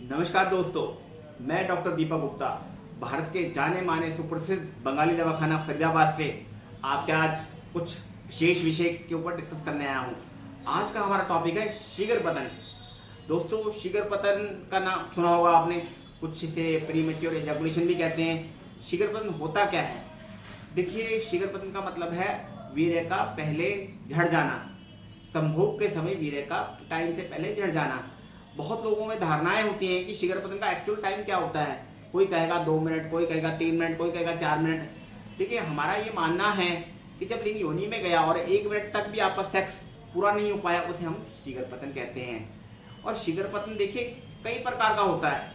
नमस्कार दोस्तों, मैं डॉक्टर दीपक गुप्ता भारत के जाने माने सुप्रसिद्ध बंगाली दवाखाना फरीदाबाद से आपसे आज कुछ विशेष विषय के ऊपर डिस्कस करने आया हूँ। आज का हमारा टॉपिक है शीघ्र पतन। दोस्तों, शीघ्र पतन का नाम सुना होगा आपने, कुछ इसे प्रीमेच्योर एजैकुलेशन भी कहते हैं। शीघ्र पतन होता क्या है? देखिए, शीघ्र पतन का मतलब है वीर्य का पहले झड़ जाना, संभोग के समय वीर्य का टाइम से पहले झड़ जाना। बहुत लोगों में धारणाएं होती हैं कि शीघ्र पतन का एक्चुअल टाइम क्या होता है। कोई कहेगा 2 मिनट, कोई कहेगा 3 मिनट, कोई कहेगा 4 मिनट। देखिए, हमारा ये मानना है कि जब लिंग योनि में गया और 1 मिनट तक भी आपका सेक्स पूरा नहीं हो पाया, उसे हम शीघ्र पतन कहते हैं। और शीघ्र पतन देखिए कई प्रकार का होता है।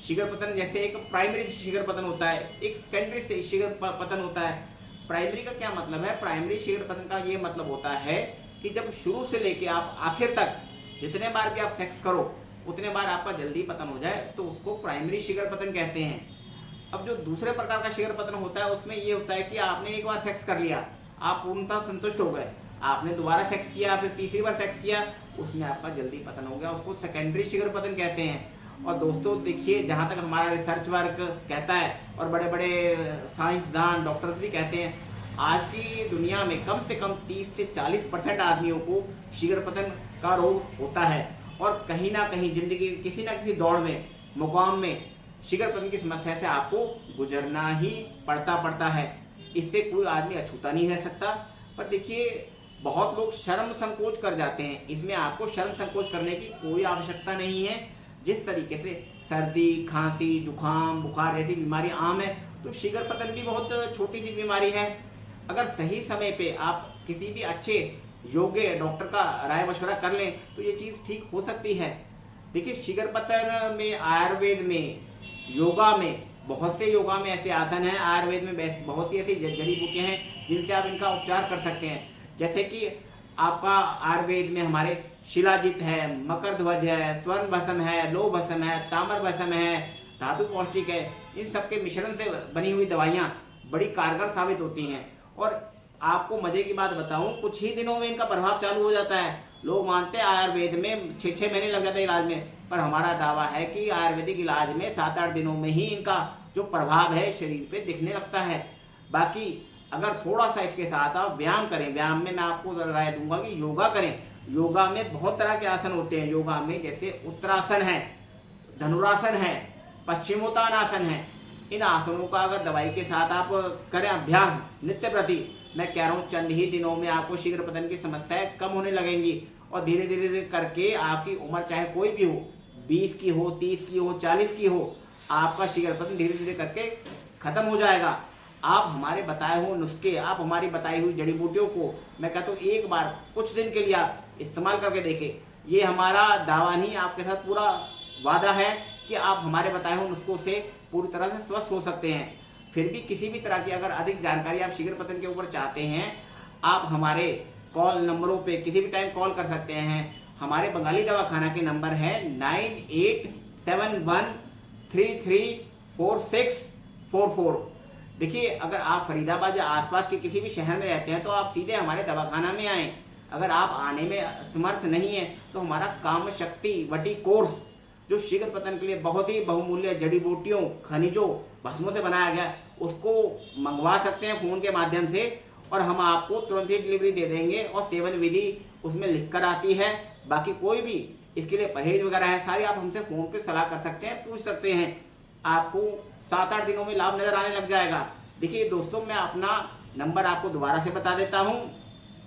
शीघ्र पतन जैसे एक प्राइमरी शीघ्र पतन होता है, एक सेकेंडरी से शीघ्र पतन होता है। प्राइमरी का क्या मतलब है? प्राइमरी शीघ्र पतन का ये मतलब होता है कि जब शुरू से लेके आप आखिर तक जितने बार भी आप सेक्स करो उतने बार आपका जल्दी पतन हो जाए, तो उसको प्राइमरी शीघ्र पतन कहते हैं। अब जो दूसरे प्रकार का शीघ्र पतन होता है उसमें ये होता है कि आपने एक बार सेक्स कर लिया, आप पूर्णतः संतुष्ट हो गए, आपने दोबारा सेक्स किया, फिर तीसरी बार सेक्स किया, उसमें आपका जल्दी पतन हो गया, उसको सेकेंडरी शीघ्र पतन कहते हैं। और दोस्तों देखिए, जहाँ तक हमारा रिसर्च वर्क कहता है और बड़े बड़े साइंसदान डॉक्टर्स भी कहते हैं, आज की दुनिया में कम से कम 30 से 40% आदमियों को शीघ्र पतन का रोग होता है। और कहीं ना कहीं जिंदगी किसी ना किसी दौड़ में, मुकाम में शीघ्र पतन की समस्या से आपको गुजरना ही पड़ता है। इससे कोई आदमी अछूता नहीं रह सकता। पर देखिए, बहुत लोग शर्म संकोच कर जाते हैं। इसमें आपको शर्म संकोच करने की कोई आवश्यकता नहीं है। जिस तरीके से सर्दी, खांसी, जुकाम, बुखार ऐसी बीमारी आम है, तो शीघ्र पतन भी बहुत छोटी सी बीमारी है। अगर सही समय पे आप किसी भी अच्छे योग्य डॉक्टर का राय मशवरा कर लें तो ये चीज़ ठीक हो सकती है। देखिए, शीघ्र पतन में आयुर्वेद में, योगा में, बहुत से योगा में ऐसे आसन हैं, आयुर्वेद में बहुत सी ऐसी जड़ी बूटियाँ हैं जिनसे आप इनका उपचार कर सकते हैं। जैसे कि आपका आयुर्वेद में हमारे शिलाजित है, मकर ध्वज है, स्वर्ण भस्म है, लोह भस्म है, ताम्र भस्म है, धातु पौष्टिक है। इन सब के मिश्रण से बनी हुई दवाइयाँ बड़ी कारगर साबित होती हैं। और आपको मजे की बात बताऊं, कुछ ही दिनों में इनका प्रभाव चालू हो जाता है। लोग मानते हैं आयुर्वेद में 6-6 महीने लग जाते हैं इलाज में, पर हमारा दावा है कि आयुर्वेदिक इलाज में 7-8 दिनों में ही इनका जो प्रभाव है शरीर पे दिखने लगता है। बाकी अगर थोड़ा सा इसके साथ आप व्यायाम करें, व्यायाम में मैं आपको राय दूंगा कि योगा करें। योगा में बहुत तरह के आसन होते हैं। योगा में जैसे उत्तरासन है, धनुरासन है, पश्चिमोत्तानासन है। इन आसनों का अगर दवाई के साथ आप करें अभ्यास नित्य प्रति, मैं कह रहा हूँ चंद ही दिनों में आपको शीघ्र पतन की समस्याएं कम होने लगेंगी। और धीरे धीरे करके आपकी उम्र चाहे कोई भी हो, 20 की हो, 30 की हो, 40 की हो, आपका शीघ्र पतन धीरे धीरे करके खत्म हो जाएगा। आप हमारे बताए हुए नुस्खे, आप हमारी बताई हुई जड़ी बूटियों को, मैं कहता हूँ एक बार कुछ दिन के लिए आप इस्तेमाल करके देखें। ये हमारा दावा नहीं, आपके साथ पूरा वादा है कि आप हमारे बताए हुए नुस्खों से पूरी तरह से स्वस्थ हो सकते हैं। फिर भी किसी भी तरह की अगर अधिक जानकारी आप शीघ्र पतन के ऊपर चाहते हैं, आप हमारे कॉल नंबरों पे किसी भी टाइम कॉल कर सकते हैं। हमारे बंगाली दवाखाना के नंबर है 9871334644। देखिए, अगर आप फरीदाबाद या आसपास के किसी भी शहर में रहते हैं तो आप सीधे हमारे दवाखाना में आएँ। अगर आप आने में समर्थ नहीं है तो हमारा काम शक्ति वटी कोर्स, जो शीघ्र पतन के लिए बहुत ही बहुमूल्य जड़ी बूटियों, खनिजों, भस्मों से बनाया गया, उसको मंगवा सकते हैं फ़ोन के माध्यम से, और हम आपको तुरंत ही डिलीवरी दे देंगे। और सेवन विधि उसमें लिख कर आती है। बाकी कोई भी इसके लिए परहेज वगैरह है, सारी आप हमसे फ़ोन पे सलाह कर सकते हैं, पूछ सकते हैं। आपको 7-8 दिनों में लाभ नज़र आने लग जाएगा। देखिए दोस्तों, मैं अपना नंबर आपको दोबारा से बता देता हूँ,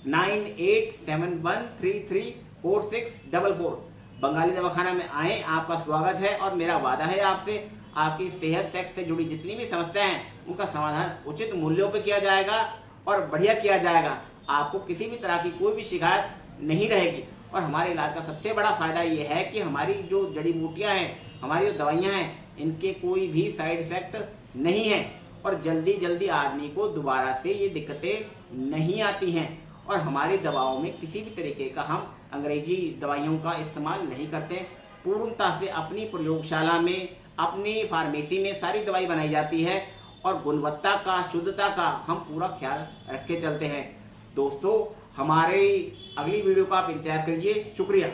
9871334644। बंगाली दवाखाना में आए, आपका स्वागत है। और मेरा वादा है आपसे, आपकी सेहत, सेक्स से जुड़ी जितनी भी समस्याएं हैं उनका समाधान उचित मूल्यों पे किया जाएगा और बढ़िया किया जाएगा। आपको किसी भी तरह की कोई भी शिकायत नहीं रहेगी। और हमारे इलाज का सबसे बड़ा फायदा ये है कि हमारी जो जड़ी बूटियां हैं, हमारी जो दवाइयां हैं, इनके कोई भी साइड इफेक्ट नहीं है और जल्दी जल्दी आदमी को दोबारा से ये दिक्कतें नहीं आती हैं। और हमारी दवाओं में किसी भी तरीके का हम अंग्रेजी दवाइयों का इस्तेमाल नहीं करते। पूर्णतः से अपनी प्रयोगशाला में, अपनी फार्मेसी में सारी दवाई बनाई जाती है और गुणवत्ता का, शुद्धता का हम पूरा ख्याल रख के चलते हैं। दोस्तों, हमारे अगली वीडियो का आप इंतजार कीजिए। शुक्रिया।